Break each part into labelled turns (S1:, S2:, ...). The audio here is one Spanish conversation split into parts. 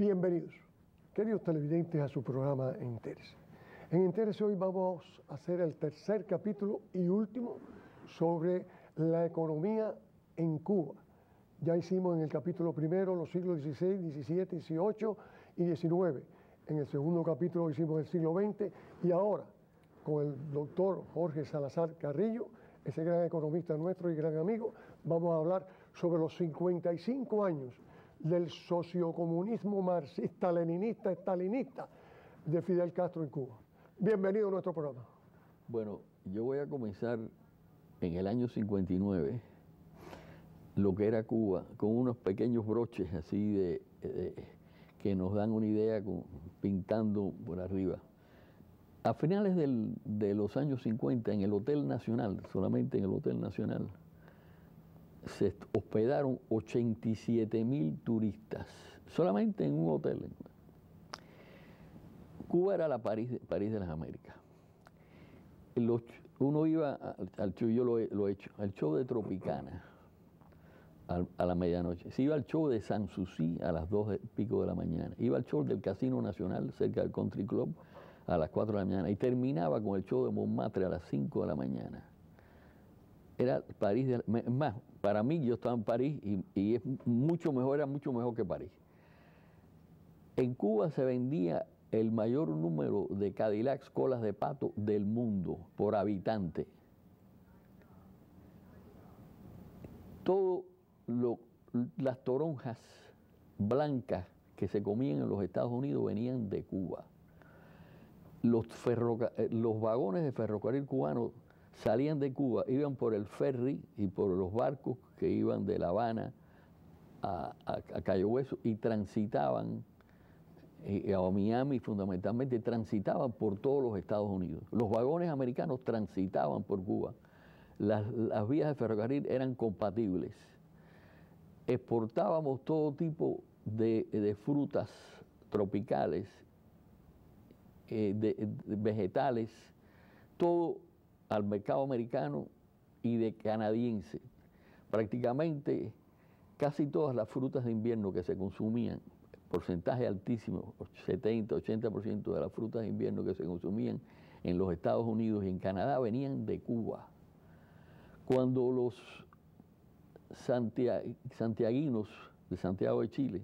S1: Bienvenidos, queridos televidentes, a su programa Entérese. En Entérese hoy vamos a hacer el tercer capítulo y último sobre la economía en Cuba. Ya hicimos en el capítulo primero los siglos XVI, XVII, XVIII y XIX. En el segundo capítulo hicimos el siglo XX y ahora con el doctor Jorge Salazar Carrillo, ese gran economista nuestro y gran amigo, vamos a hablar sobre los 55 años del sociocomunismo marxista, leninista, estalinista de Fidel Castro en Cuba. Bienvenido a nuestro programa.
S2: Bueno, yo voy a comenzar en el año 59, lo que era Cuba, con unos pequeños broches así que nos dan una idea pintando por arriba. A finales de los años 50, en el Hotel Nacional, solamente en el Hotel Nacional, se hospedaron 87.000 turistas, solamente en un hotel. Cuba era la París de las Américas. Uno iba al show, yo lo he hecho, al show de Tropicana a la medianoche. Se iba al show de Sanssouci a las 2 y pico de la mañana. Iba al show del Casino Nacional cerca del Country Club a las 4 de la mañana y terminaba con el show de Montmartre a las 5 de la mañana. Era París, más, para mí yo estaba en París y es mucho mejor, era mucho mejor que París. En Cuba se vendía el mayor número de Cadillacs colas de pato del mundo por habitante. Las toronjas blancas que se comían en los Estados Unidos venían de Cuba. Los vagones de ferrocarril cubano salían de Cuba, iban por el ferry y por los barcos que iban de La Habana a Cayo Hueso y transitaban a Miami, fundamentalmente transitaban por todos los Estados Unidos. Los vagones americanos transitaban por Cuba. Las vías de ferrocarril eran compatibles. Exportábamos todo tipo de frutas tropicales, de vegetales, todo al mercado americano y de canadiense. Prácticamente casi todas las frutas de invierno que se consumían, porcentaje altísimo, 70-80% de las frutas de invierno que se consumían en los Estados Unidos y en Canadá venían de Cuba. Cuando los santiaguinos de Santiago de Chile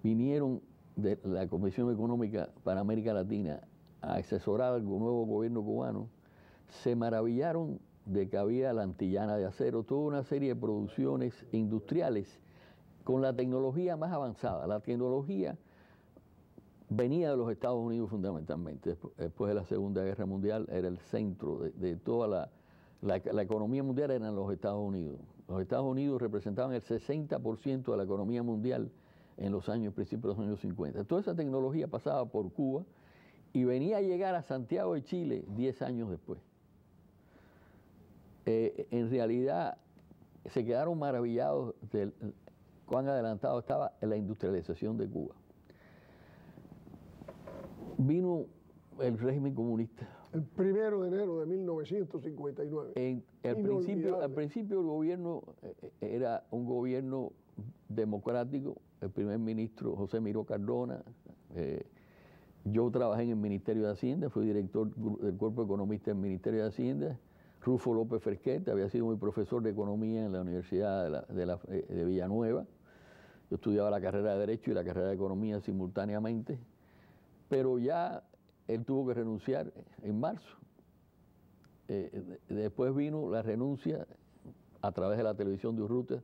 S2: vinieron de la Comisión Económica para América Latina a asesorar al nuevo gobierno cubano, se maravillaron de que había la antillana de acero, toda una serie de producciones industriales con la tecnología más avanzada. La tecnología venía de los Estados Unidos fundamentalmente. Después de la Segunda Guerra Mundial era el centro de toda la economía mundial, eran los Estados Unidos. Los Estados Unidos representaban el 60% de la economía mundial en los principios de los años 50. Toda esa tecnología pasaba por Cuba y venía a llegar a Santiago de Chile 10 años después. En realidad se quedaron maravillados de cuán adelantado estaba la industrialización de Cuba. Vino el régimen comunista.
S1: El 1 de enero de 1959.
S2: Al principio el gobierno era un gobierno democrático, el primer ministro José Miró Cardona. Yo trabajé en el Ministerio de Hacienda, fui director del Cuerpo Economista del Ministerio de Hacienda. Rufo López Fresquet había sido mi profesor de Economía en la Universidad de Villanueva. Yo estudiaba la carrera de Derecho y la carrera de Economía simultáneamente, pero ya él tuvo que renunciar en marzo. Después vino la renuncia a través de la televisión de Urrutia,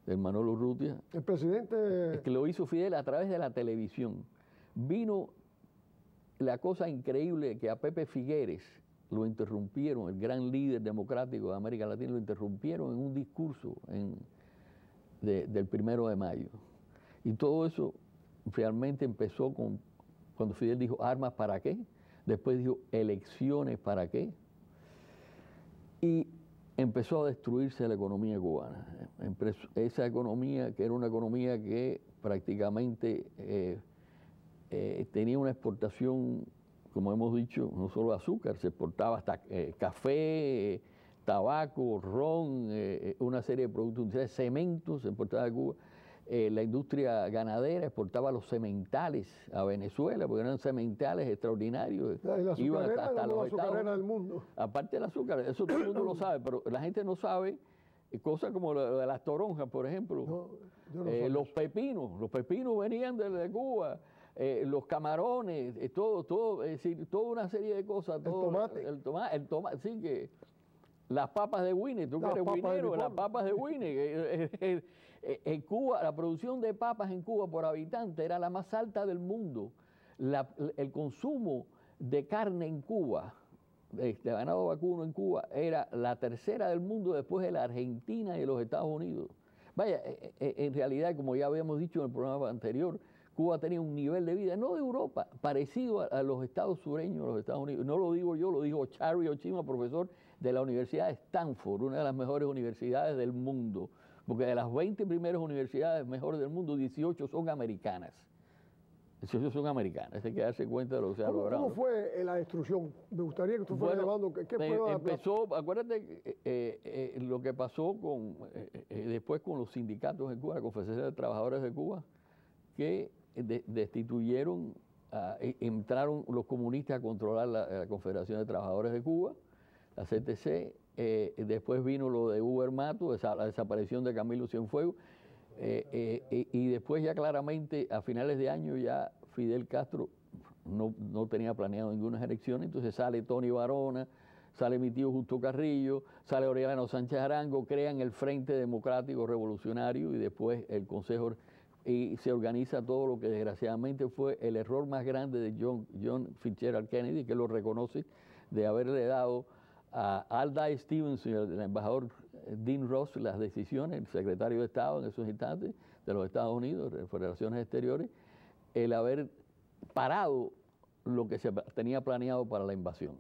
S2: del Manolo Urrutia.
S1: El presidente...
S2: Que lo hizo Fidel a través de la televisión. Vino la cosa increíble que a Pepe Figueres lo interrumpieron, el gran líder democrático de América Latina, lo interrumpieron en un discurso del 1 de mayo. Y todo eso realmente empezó cuando Fidel dijo, ¿armas para qué? Después dijo, ¿elecciones para qué? Y empezó a destruirse la economía cubana. Esa economía, que era una economía que prácticamente tenía una exportación, como hemos dicho, no solo azúcar, se exportaba hasta café, tabaco, ron, una serie de productos industriales, cemento se exportaba de Cuba. La industria ganadera exportaba los sementales a Venezuela, porque eran sementales extraordinarios.
S1: La
S2: Iban
S1: azucarera
S2: hasta
S1: es la
S2: los
S1: más
S2: Estados
S1: azucarera del
S2: Unidos.
S1: mundo.
S2: Aparte del azúcar, eso todo el mundo lo sabe, pero la gente no sabe cosas como lo de las toronjas, por ejemplo.
S1: No, yo no sé
S2: Los
S1: eso.
S2: pepinos venían de Cuba. Los camarones, todo, es decir, toda una serie de cosas. Todo,
S1: tomate.
S2: El tomate, sí, que las papas de Winnie, tú que eres winero, las papas de Winnie. En Cuba, la producción de papas en Cuba por habitante era la más alta del mundo. El consumo de carne en Cuba, de ganado vacuno en Cuba, era la tercera del mundo después de la Argentina y de los Estados Unidos. Vaya, en realidad, como ya habíamos dicho en el programa anterior, Cuba tenía un nivel de vida, no de Europa, parecido a los estados sureños de los Estados Unidos. No lo digo yo, lo dijo Charlie Ochima, profesor de la Universidad de Stanford, una de las mejores universidades del mundo, porque de las 20 primeras universidades mejores del mundo, 18 son americanas. 18 son americanas, hay que darse cuenta de lo que se ha logrado.
S1: ¿Cómo fue la destrucción? Me gustaría que tú fueras llevando. ¿Qué fue
S2: empezó, acuérdate lo que pasó después con los sindicatos en Cuba, la Confederación de Trabajadores de Cuba, que destituyeron, entraron los comunistas a controlar la Confederación de Trabajadores de Cuba, la CTC, después vino lo de Hugo Mato, la desaparición de Camilo Cienfuegos, y después ya claramente a finales de año ya Fidel Castro no tenía planeado ninguna elección, entonces sale Tony Barona, sale mi tío Justo Carrillo, sale Aureliano Sánchez Arango, crean el Frente Democrático Revolucionario y después el Consejo, y se organiza todo lo que desgraciadamente fue el error más grande de John Fitzgerald Kennedy, que lo reconoce, de haberle dado a Alda Stevens y el embajador Dean Ross las decisiones, el secretario de Estado en esos instantes de los Estados Unidos, de Relaciones Exteriores, el haber parado lo que se tenía planeado para la invasión,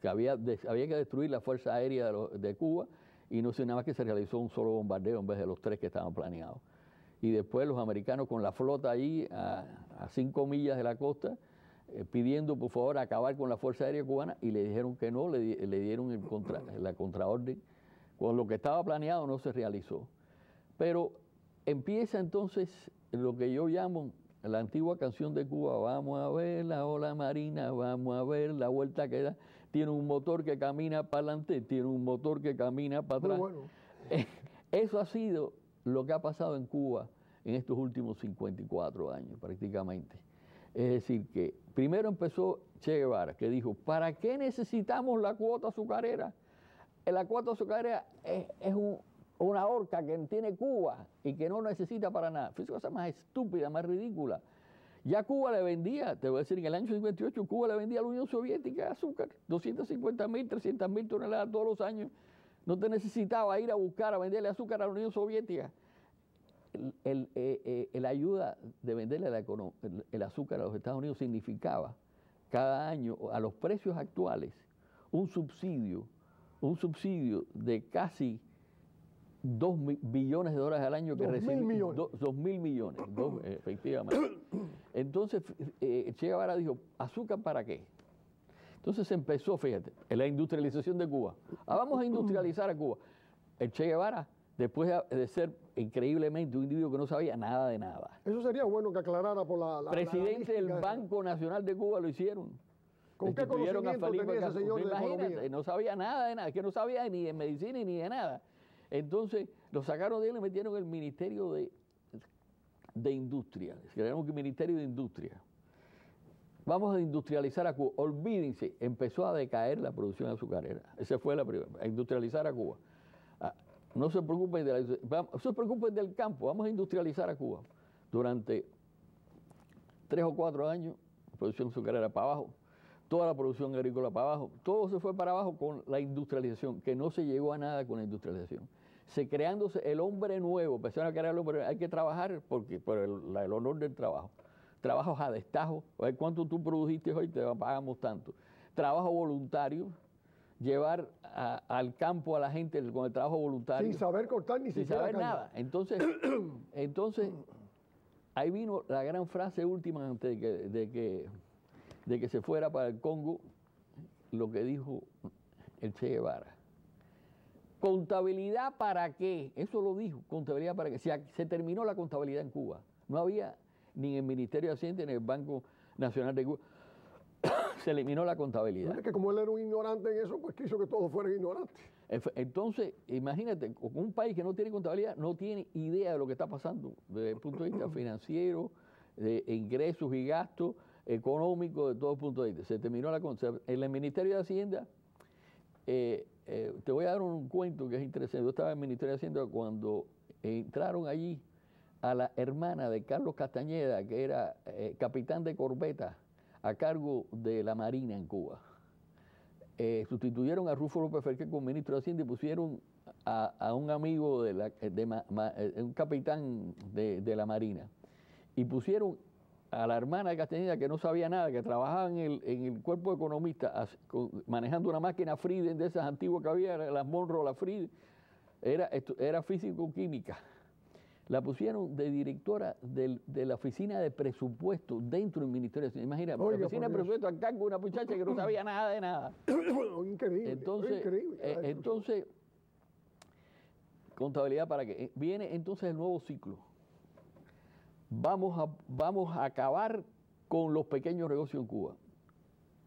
S2: que había que destruir la Fuerza Aérea de Cuba, y no sé nada más que se realizó un solo bombardeo en vez de los 3 que estaban planeados. Y después los americanos con la flota allí a 5 millas de la costa, pidiendo por favor acabar con la Fuerza Aérea Cubana, y le dijeron que no, le dieron la contraorden. Con lo que estaba planeado no se realizó. Pero empieza entonces lo que yo llamo la antigua canción de Cuba: vamos a ver la ola marina, vamos a ver la vuelta que da, tiene un motor que camina para adelante, tiene un motor que camina para atrás.
S1: Muy bueno.
S2: Eso ha sido lo que ha pasado en Cuba en estos últimos 54 años prácticamente. Es decir, que primero empezó Che Guevara, que dijo: ¿para qué necesitamos la cuota azucarera? La cuota azucarera es una horca que tiene Cuba y que no necesita para nada. Fue una cosa más estúpida, más ridícula. Ya Cuba le vendía, te voy a decir, en el año 58 Cuba le vendía a la Unión Soviética azúcar, 250.000, 300.000 toneladas todos los años. No te necesitaba ir a buscar a venderle azúcar a la Unión Soviética. La ayuda de venderle el azúcar a los Estados Unidos significaba cada año, a los precios actuales, un subsidio de casi 2 billones de dólares al año que recibía. 2.000 millones, efectivamente. Entonces, Che Guevara dijo: ¿azúcar para qué? Entonces empezó, fíjate, en la industrialización de Cuba. Vamos a industrializar a Cuba. El Che Guevara, después de ser increíblemente un individuo que no sabía nada de nada.
S1: Eso sería bueno que aclarara por la
S2: presidente del Banco Nacional de Cuba lo hicieron.
S1: ¿Con qué conocimiento tenía ese señor de economía?
S2: No sabía nada de nada, que no sabía ni de medicina ni de nada. Entonces lo sacaron de él y le metieron el Ministerio de Industria. Crearon el Ministerio de Industria. Vamos a industrializar a Cuba. Olvídense, empezó a decaer la producción azucarera. Esa fue la primera, a industrializar a Cuba. No se preocupen del campo, vamos a industrializar a Cuba. Durante 3 o 4 años, la producción azucarera para abajo, toda la producción agrícola para abajo, todo se fue para abajo con la industrialización, que no se llegó a nada con la industrialización. Creándose el hombre nuevo, empezaron a crear el hombre nuevo. Hay que trabajar por el honor del trabajo. Trabajos a destajo, a ver cuánto tú produjiste hoy, te pagamos tanto. Trabajo voluntario, llevar al campo a la gente con el trabajo voluntario.
S1: Sin saber cortar ni siquiera
S2: saber nada. Entonces, ahí vino la gran frase última antes de que se fuera para el Congo, lo que dijo el Che Guevara: ¿Contabilidad para qué? Eso lo dijo, contabilidad para qué. Se terminó la contabilidad en Cuba. No había ni en el Ministerio de Hacienda ni en el Banco Nacional de Cuba. Se eliminó la contabilidad.
S1: Es que como él era un ignorante en eso, pues quiso que todos fueran ignorantes.
S2: Entonces, imagínate, un país que no tiene contabilidad no tiene idea de lo que está pasando desde el punto de vista financiero, de ingresos y gastos, económicos, de todo punto de vista. Se terminó la contabilidad. En el Ministerio de Hacienda, te voy a dar un cuento que es interesante. Yo estaba en el Ministerio de Hacienda cuando entraron allí a la hermana de Carlos Castañeda, que era capitán de corbeta a cargo de la Marina en Cuba. Sustituyeron a Rufo López Ferqué como ministro de Hacienda y pusieron a un amigo, un capitán de la Marina. Y pusieron a la hermana de Castañeda, que no sabía nada, que trabajaba en el cuerpo de economistas, manejando una máquina Frieden de esas antiguas que había, las Monroe, la Frieden, era físico-química. La pusieron de directora de la oficina de presupuesto dentro del Ministerio de Hacienda. Imagina, la oficina de presupuesto a cargo de una muchacha que no sabía nada de nada.
S1: Increíble.
S2: Entonces, contabilidad para qué. Viene entonces el nuevo ciclo. Vamos a acabar con los pequeños negocios en Cuba.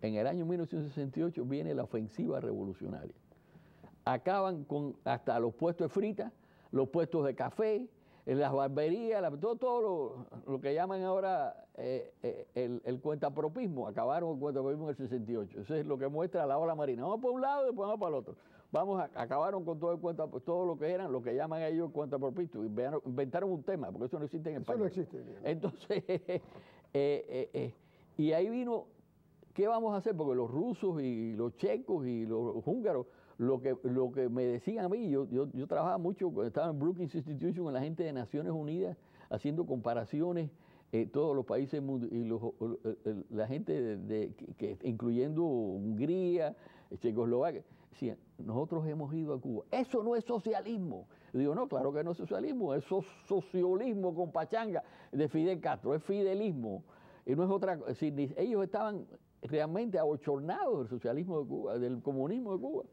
S2: En el año 1968 viene la ofensiva revolucionaria. Acaban con hasta los puestos de fritas, los puestos de café, las barberías, todo lo que llaman ahora el cuentapropismo. Acabaron con el cuentapropismo en el 68. Eso es lo que muestra la ola marina. Vamos por un lado y después vamos para el otro. Acabaron con todo lo que eran, lo que llaman ellos cuentapropismo. Inventaron un tema, porque eso no existe en España.
S1: Eso no existe. ¿No?
S2: Entonces, y ahí vino, ¿qué vamos a hacer? Porque los rusos y los checos y los húngaros, lo que me decían a mí, yo trabajaba mucho, estaba en Brookings Institution con la gente de Naciones Unidas, haciendo comparaciones, todos los países y la gente incluyendo Hungría, Checoslovaquia, decían, nosotros hemos ido a Cuba. Eso no es socialismo. Yo digo, no, claro que no es socialismo, es socialismo con pachanga de Fidel Castro, es fidelismo. Y no es otra cosa. Ellos estaban realmente abochornados del socialismo de Cuba, del comunismo de Cuba.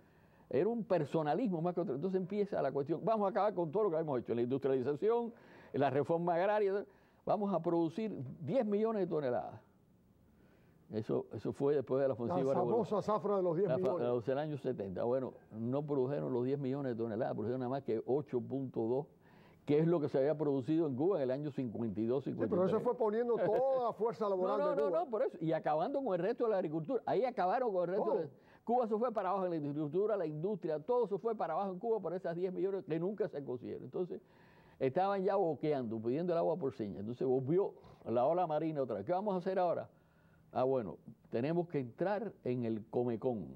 S2: Era un personalismo más que otro. Entonces empieza la cuestión, vamos a acabar con todo lo que hemos hecho, la industrialización, la reforma agraria, vamos a producir 10 millones de toneladas. Eso fue después de la ofensiva revolucionaria.
S1: La famosa zafra de los 10 millones.
S2: En el año 70. Bueno, no produjeron los 10 millones de toneladas, produjeron nada más que 8.2, que es lo que se había producido en Cuba en el año 52, 53.
S1: Sí, pero eso fue poniendo toda la fuerza laboral de Cuba.
S2: No, por eso. Y acabando con el resto de la agricultura. Ahí acabaron con el resto Cuba se fue para abajo en la agricultura, la industria, todo se fue para abajo en Cuba por esas 10 millones que nunca se consiguieron. Entonces, estaban ya boqueando, pidiendo el agua por señas. Entonces volvió la ola marina otra vez. ¿Qué vamos a hacer ahora? Bueno, tenemos que entrar en el Comecon,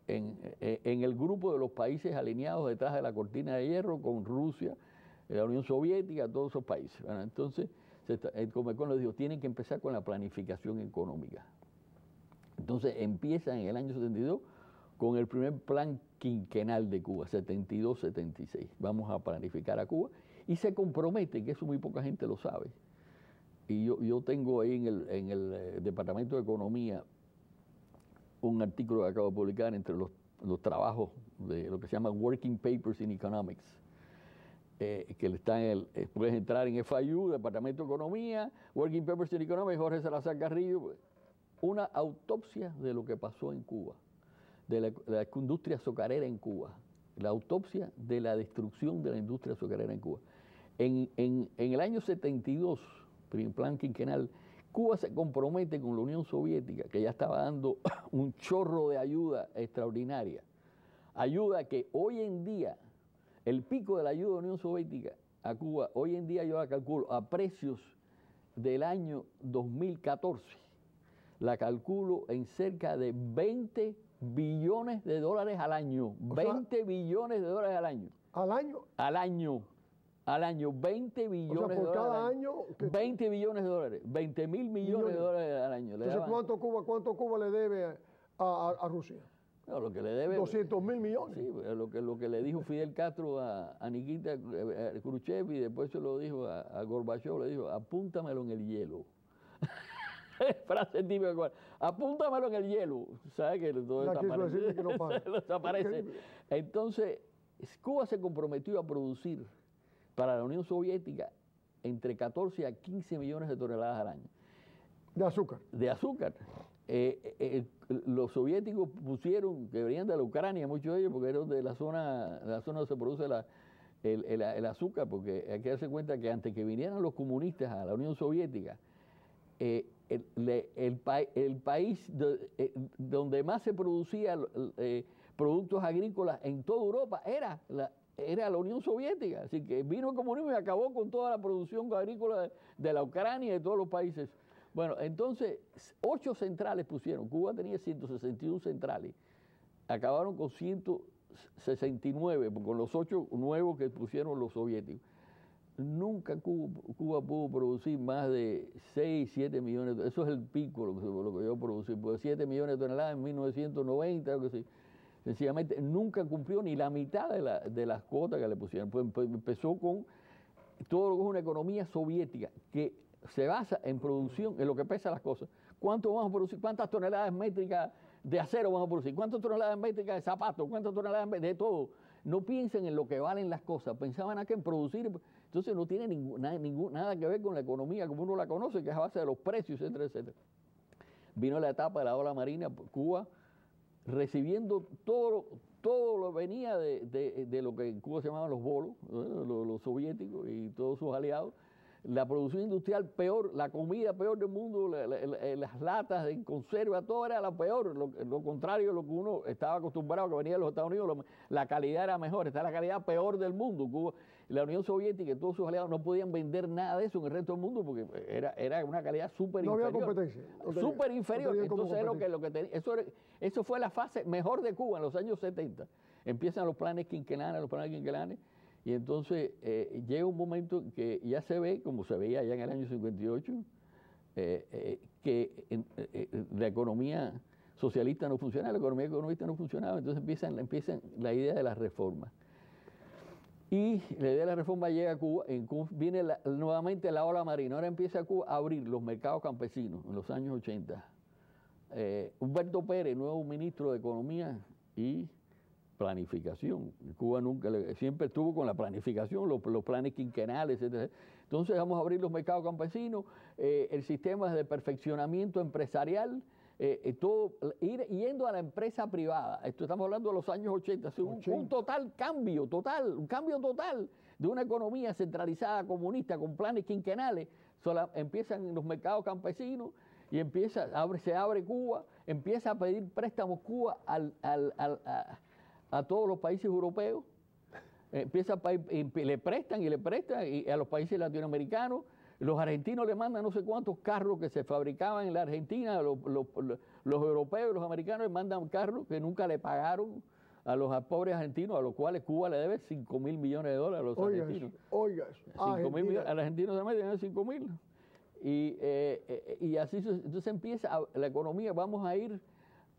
S2: en el grupo de los países alineados detrás de la cortina de hierro con Rusia, la Unión Soviética, todos esos países. Bueno, entonces, el Comecon les dijo, tienen que empezar con la planificación económica. Entonces, empiezan en el año 72 con el primer plan quinquenal de Cuba, 72-76. Vamos a planificar a Cuba y se compromete, que eso muy poca gente lo sabe. Y yo tengo ahí en el Departamento de Economía un artículo que acabo de publicar entre los trabajos de lo que se llama Working Papers in Economics, que está puedes entrar en FIU, Departamento de Economía, Working Papers in Economics, Jorge Salazar Carrillo, una autopsia de lo que pasó en Cuba, de la industria azucarera en Cuba, la autopsia de la destrucción de la industria azucarera en Cuba. En el año 72, en plan quinquenal, Cuba se compromete con la Unión Soviética, que ya estaba dando un chorro de ayuda extraordinaria. Ayuda que hoy en día, el pico de la ayuda de la Unión Soviética a Cuba, hoy en día yo la calculo a precios del año 2014, la calculo en cerca de 20 billones de dólares al año. 20 billones de dólares al año.
S1: ¿Al año?
S2: Al año, 20 billones de dólares.
S1: Cada año.
S2: 20 billones de dólares, 20 mil millones de dólares al año.
S1: Entonces, ¿cuánto Cuba le debe a Rusia?
S2: No, lo que le debe.
S1: 200.000 millones.
S2: Sí, lo que le dijo Fidel Castro a Nikita Khrushchev y después se lo dijo a Gorbachev, le dijo, apúntamelo en el hielo. Frase típica, apúntamelo en el hielo. ¿Sabes que todo desaparece?
S1: Que no
S2: desaparece. Entonces, Cuba se comprometió a producir para la Unión Soviética entre 14 a 15 millones de toneladas al año.
S1: De azúcar.
S2: De azúcar. Los soviéticos pusieron, que venían de la Ucrania, muchos de ellos, porque eran de la zona donde se produce el azúcar, porque hay que darse cuenta que antes que vinieran los comunistas a la Unión Soviética, el país donde más se producía productos agrícolas en toda Europa era la Unión Soviética. Así que vino el comunismo y acabó con toda la producción agrícola de la Ucrania y de todos los países. Bueno, entonces 8 centrales pusieron. Cuba tenía 161 centrales. Acabaron con 169, con los 8 nuevos que pusieron los soviéticos. Nunca Cuba pudo producir más de 6, 7 millones. Eso es el pico lo que yo producí. Pues 7 millones de toneladas en 1990, algo así. Sencillamente nunca cumplió ni la mitad de las cuotas que le pusieron. Pues empezó con todo lo que es una economía soviética que se basa en producción, en lo que pesan las cosas. ¿Cuánto vamos a producir? ¿Cuántas toneladas métricas de acero vamos a producir? ¿Cuántas toneladas métricas de zapatos? ¿Cuántas toneladas de todo? No piensen en lo que valen las cosas, pensaban aquí en producir. Entonces no tiene nada que ver con la economía como uno la conoce, que es a base de los precios, etcétera, etcétera. Vino la etapa de la ola marina, Cuba recibiendo todo lo que venía de lo que en Cuba se llamaban los bolos, los soviéticos y todos sus aliados. La producción industrial peor, la comida peor del mundo, las latas en conserva, todo era lo peor, lo contrario de lo que uno estaba acostumbrado, que venía de los Estados Unidos, la calidad era mejor, está la calidad peor del mundo. Cuba, la Unión Soviética y todos sus aliados no podían vender nada de eso en el resto del mundo porque era una calidad súper inferior.
S1: No había competencia.
S2: Súper inferior. Entonces eso fue la fase mejor de Cuba en los años 70. Empiezan los planes quinquenales, y entonces llega un momento que ya se ve, como se veía ya en el año 58, que la economía socialista no funcionaba, la economía economista no funcionaba, entonces empiezan la idea de la reforma. Y la idea de la reforma llega a Cuba, en Cuba viene nuevamente la ola marina, ahora empieza Cuba a abrir los mercados campesinos en los años 80. Humberto Pérez, nuevo ministro de Economía y planificación. Cuba siempre estuvo con la planificación, los planes quinquenales, etc. Entonces vamos a abrir los mercados campesinos, el sistema de perfeccionamiento empresarial, todo yendo a la empresa privada. Esto estamos hablando de los años 80, un cambio total de una economía centralizada comunista con planes quinquenales. Empiezan los mercados campesinos y se abre Cuba, empieza a pedir préstamos Cuba a todos los países europeos, le prestan y a los países latinoamericanos. Los argentinos le mandan no sé cuántos carros que se fabricaban en la Argentina, los europeos y los americanos le mandan carros que nunca le pagaron a los pobres argentinos, a los cuales Cuba le debe $5.000 millones a los argentinos.
S1: Oiga eso.
S2: 5.000 millones, al argentino se deben 5.000. Y así entonces empieza la economía, vamos a ir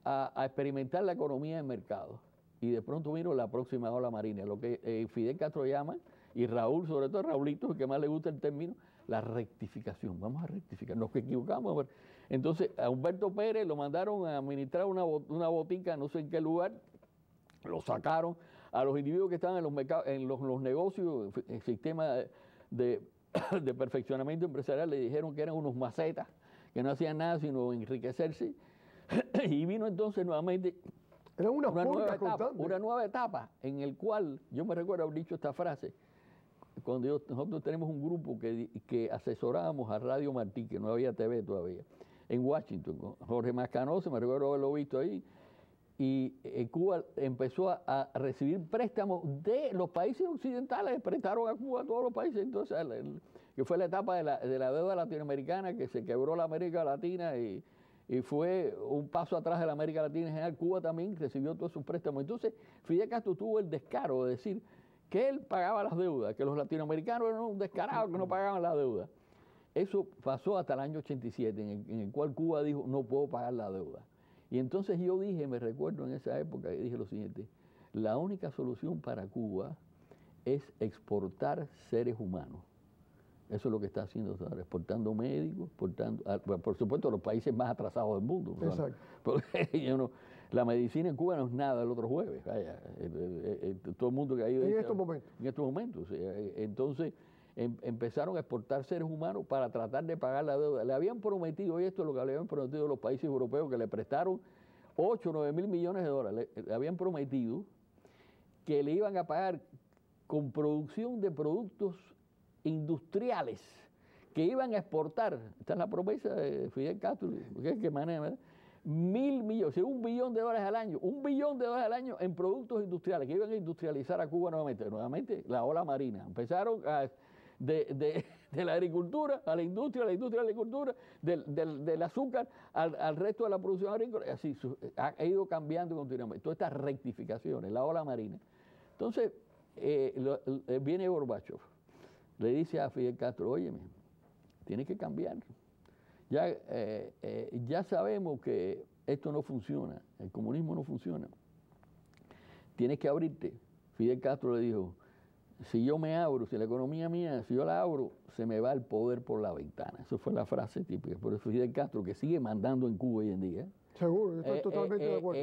S2: a experimentar la economía de mercado. Y de pronto vino la próxima ola marina, lo que Fidel Castro llama, y Raúl, sobre todo Raulito, el que más le gusta el término, la rectificación. Vamos a rectificar, nos equivocamos. Entonces a Humberto Pérez lo mandaron a administrar una botica, no sé en qué lugar, lo sacaron. A los individuos que estaban en los mercados, en los negocios, el sistema de perfeccionamiento empresarial, le dijeron que eran unos macetas, que no hacían nada sino enriquecerse. Y vino entonces nuevamente
S1: era una
S2: nueva etapa en el cual, yo me recuerdo haber dicho esta frase, cuando nosotros tenemos un grupo que asesorábamos a Radio Martí, que no había TV todavía, en Washington, Jorge Mascanoso, me recuerdo haberlo visto ahí, y Cuba empezó a recibir préstamos de los países occidentales, prestaron a Cuba a todos los países, entonces que fue la etapa de la deuda latinoamericana, que se quebró la América Latina y fue un paso atrás de la América Latina en general. Cuba también recibió todos sus préstamos. Entonces Fidel Castro tuvo el descaro de decir que él pagaba las deudas, que los latinoamericanos eran un descarado que no pagaban la deuda. Eso pasó hasta el año 87, en el cual Cuba dijo, no puedo pagar la deuda. Y entonces yo dije, me recuerdo en esa época, y dije lo siguiente, la única solución para Cuba es exportar seres humanos. Eso es lo que está haciendo ahora, exportando médicos, por supuesto, los países más atrasados del mundo.
S1: Exacto.
S2: Porque La medicina en Cuba no es nada el otro jueves, vaya, todo el mundo que ha ido...
S1: En estos momentos.
S2: En estos momentos, entonces empezaron a exportar seres humanos para tratar de pagar la deuda. Le habían prometido, y esto es lo que le habían prometido los países europeos, que le prestaron 8 o 9 mil millones de dólares, le habían prometido que le iban a pagar con producción de productos industriales que iban a exportar. Esta es la promesa de Fidel Castro, que maneja 1.000 millones, o sea, $1 billón al año, $1 billón al año en productos industriales que iban a industrializar a Cuba nuevamente. Nuevamente la ola marina. Empezaron de la agricultura a la industria a la agricultura, del azúcar al resto de la producción agrícola. Así ha ido cambiando continuamente. Todas estas rectificaciones, la ola marina. Entonces, viene Gorbachev, le dice a Fidel Castro, óyeme, tienes que cambiar. Ya sabemos que esto no funciona, el comunismo no funciona. Tienes que abrirte. Fidel Castro le dijo, si yo me abro, si la economía mía, si yo la abro, se me va el poder por la ventana. Esa fue la frase típica. Por eso Fidel Castro, que sigue mandando en Cuba hoy en día.
S1: Seguro, estoy totalmente de acuerdo.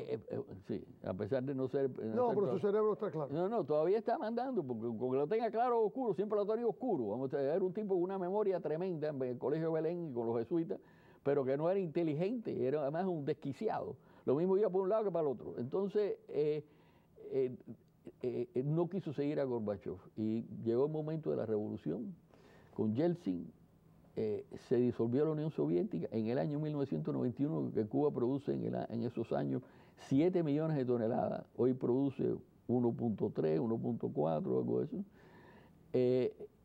S2: Sí, a pesar de no ser...
S1: No, pero su cerebro está claro.
S2: No, todavía está mandando, porque con que lo tenga claro o oscuro, siempre lo ha tenido oscuro. Vamos a ver, un tipo con una memoria tremenda en el Colegio de Belén y con los jesuitas, pero que no era inteligente, era además un desquiciado. Lo mismo iba por un lado que para el otro. Entonces, no quiso seguir a Gorbachev y llegó el momento de la revolución. Con Yeltsin se disolvió la Unión Soviética en el año 1991, que Cuba produce en esos años 7 millones de toneladas. Hoy produce 1.3, 1.4, algo de eso.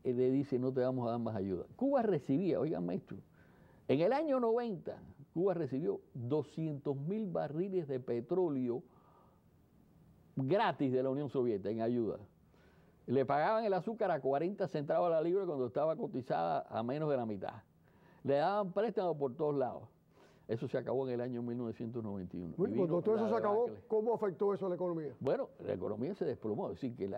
S2: Le dice, no te vamos a dar más ayuda. Cuba recibía, oigan esto, en el año 90, Cuba recibió 200.000 barriles de petróleo gratis de la Unión Soviética en ayuda. Le pagaban el azúcar a 40 centavos a la libra cuando estaba cotizada a menos de la mitad. Le daban préstamos por todos lados. Eso se acabó en el año 1991.
S1: Bueno, cuando todo eso se acabó, ¿cómo afectó eso a la economía?
S2: Bueno, la economía se desplomó. Es decir, que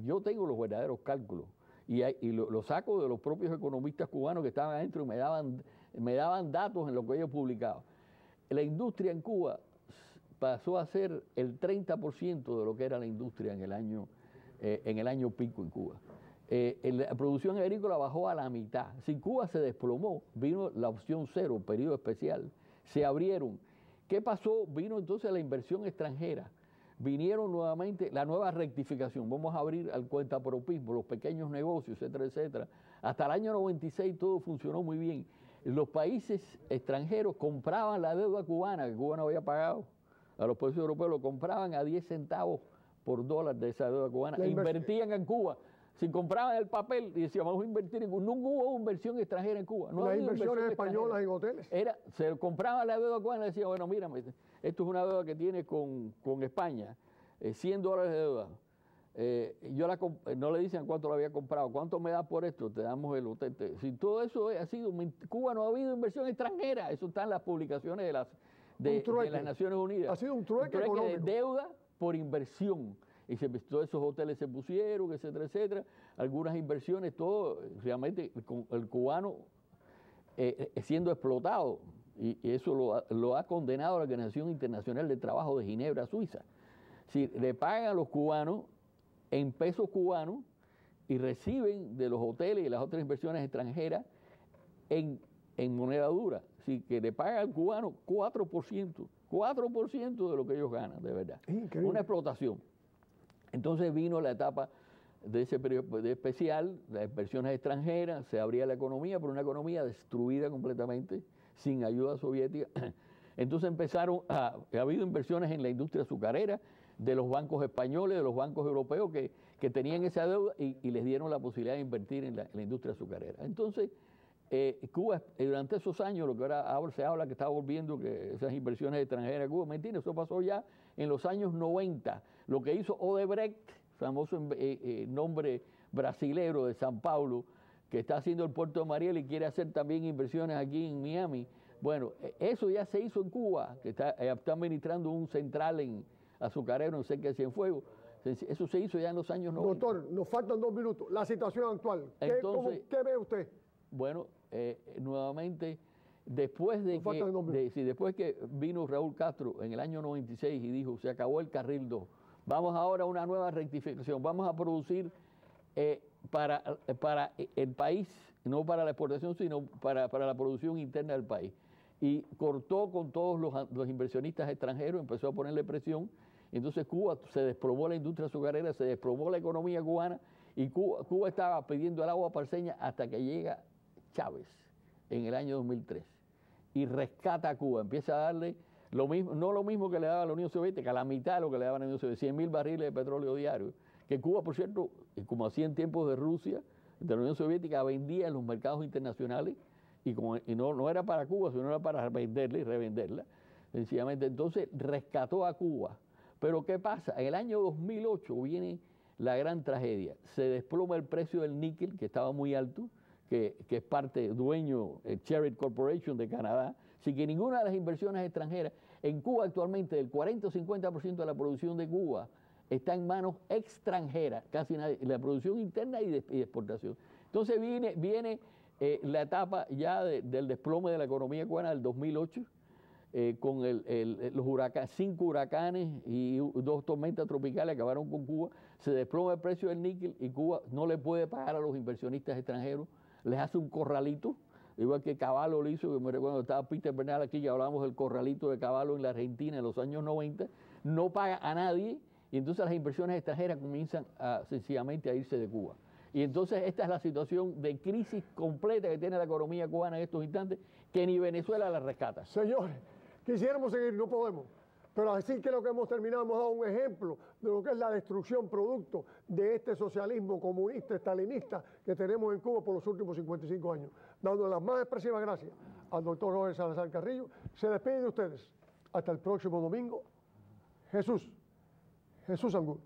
S2: yo tengo los verdaderos cálculos y lo saco de los propios economistas cubanos que estaban adentro y me daban datos en lo que ellos publicaban. La industria en Cuba pasó a ser el 30% de lo que era la industria en el año pico en Cuba. La producción agrícola bajó a la mitad. Si Cuba se desplomó, vino la opción cero, periodo especial. Se abrieron. ¿Qué pasó? Vino entonces la inversión extranjera. Vinieron nuevamente la nueva rectificación. Vamos a abrir al cuentapropismo, los pequeños negocios, etcétera, etcétera. Hasta el año 96 todo funcionó muy bien. Los países extranjeros compraban la deuda cubana, que Cuba no había pagado. A los países europeos lo compraban a 10 centavos por dólar de esa deuda cubana. Invertían en Cuba. Si compraban el papel y decían, vamos a invertir en Cuba. Nunca hubo inversión extranjera en Cuba. No
S1: las inversiones españolas en hoteles.
S2: Se compraban la deuda cubana y decían, bueno, mira, esto es una deuda que tiene con España, $100 de deuda. No le dicen cuánto lo había comprado, cuánto me da por esto, te damos el hotel. Si todo eso ha sido, Cuba no ha habido inversión extranjera, eso está en las publicaciones de las Naciones Unidas.
S1: Ha sido un trueque económico.
S2: De deuda por inversión. Y todos esos hoteles se pusieron, etcétera, etcétera. Algunas inversiones, todo, realmente el cubano siendo explotado. Y eso lo ha condenado la Organización Internacional del Trabajo de Ginebra, Suiza. Si le pagan a los cubanos en pesos cubanos y reciben de los hoteles y las otras inversiones extranjeras en moneda dura. Así que le pagan al cubano 4% de lo que ellos ganan, de verdad.
S1: Increíble.
S2: Una explotación. Entonces vino la etapa de ese periodo especial, las inversiones extranjeras, se abría la economía, pero una economía destruida completamente, sin ayuda soviética. Entonces ha habido inversiones en la industria azucarera, de los bancos españoles, de los bancos europeos que tenían esa deuda y les dieron la posibilidad de invertir en la industria azucarera. Entonces, Cuba, durante esos años, lo que ahora se habla que está volviendo, que esas inversiones extranjeras a Cuba, mentira, eso pasó ya en los años 90. Lo que hizo Odebrecht, famoso nombre brasilero de San Paulo, que está haciendo el puerto de Mariel y quiere hacer también inversiones aquí en Miami. Bueno, eso ya se hizo en Cuba, que está administrando un central azucarero en cerca de Cienfuegos. Eso se hizo ya en los años 90.
S1: Doctor, nos faltan 2 minutos. La situación actual, ¿qué ve usted?
S2: Bueno, nuevamente después de
S1: Nos faltan dos minutos.
S2: después que vino Raúl Castro en el año 96 y dijo, se acabó el carril 2, vamos ahora a una nueva rectificación, vamos a producir para el país, no para la exportación, sino para la producción interna del país. Y cortó con todos los inversionistas extranjeros, empezó a ponerle presión. Entonces Cuba se desplomó la industria azucarera, se desplomó la economía cubana y Cuba estaba pidiendo el agua parceña hasta que llega Chávez en el año 2003 y rescata a Cuba, empieza a darle lo mismo, no lo mismo que le daba a la Unión Soviética, la mitad de lo que le daba a la Unión Soviética, 100.000 barriles de petróleo diario, que Cuba, por cierto, como hacía en tiempos de Rusia, de la Unión Soviética, vendía en los mercados internacionales y no era para Cuba, sino era para venderla y revenderla, sencillamente. Entonces rescató a Cuba. Pero ¿qué pasa? En el año 2008 viene la gran tragedia. Se desploma el precio del níquel, que estaba muy alto, que es parte dueño, el Sherritt Corporation de Canadá. Así que ninguna de las inversiones extranjeras, en Cuba actualmente el 40 o 50% de la producción de Cuba está en manos extranjeras, casi nadie, la producción interna y de exportación. Entonces viene la etapa ya del desplome de la economía cubana del 2008, con los huracanes, 5 huracanes y 2 tormentas tropicales acabaron con Cuba, se desploma el precio del níquel y Cuba no le puede pagar a los inversionistas extranjeros, les hace un corralito, igual que Cavallo lo hizo, que me recuerdo, estaba Peter Bernal aquí, ya hablábamos del corralito de Cavallo en la Argentina en los años 90, no paga a nadie y entonces las inversiones extranjeras comienzan sencillamente a irse de Cuba. Y entonces esta es la situación de crisis completa que tiene la economía cubana en estos instantes, que ni Venezuela la rescata.
S1: Señores, quisiéramos seguir, no podemos, pero así que lo que hemos terminado, hemos dado un ejemplo de lo que es la destrucción producto de este socialismo comunista, estalinista que tenemos en Cuba por los últimos 55 años. Dando las más expresivas gracias al doctor Robert Salazar Carrillo. Se despide de ustedes. Hasta el próximo domingo. Jesús Angulo.